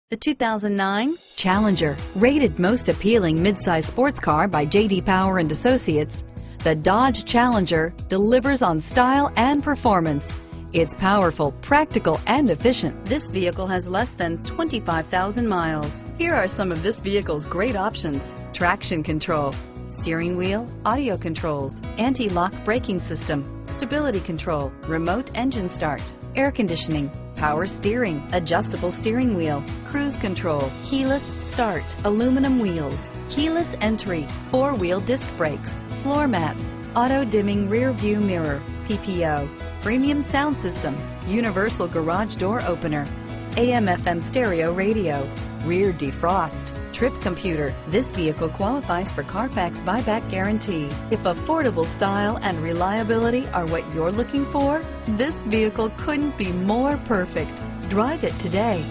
The 2009 Challenger, rated most appealing midsize sports car by J.D. Power and Associates, the Dodge Challenger delivers on style and performance. It's powerful, practical, and efficient. This vehicle has less than 25,000 miles. Here are some of this vehicle's great options: traction control, steering wheel audio controls, anti-lock braking system, stability control, remote engine start, air conditioning, power steering, adjustable steering wheel, cruise control, keyless start, aluminum wheels, keyless entry, four-wheel disc brakes, floor mats, auto-dimming rear view mirror, PPO, premium sound system, universal garage door opener, AM/FM stereo radio, rear defrost, trip computer. This vehicle qualifies for Carfax buyback guarantee. If affordable style and reliability are what you're looking for, this vehicle couldn't be more perfect. Drive it today.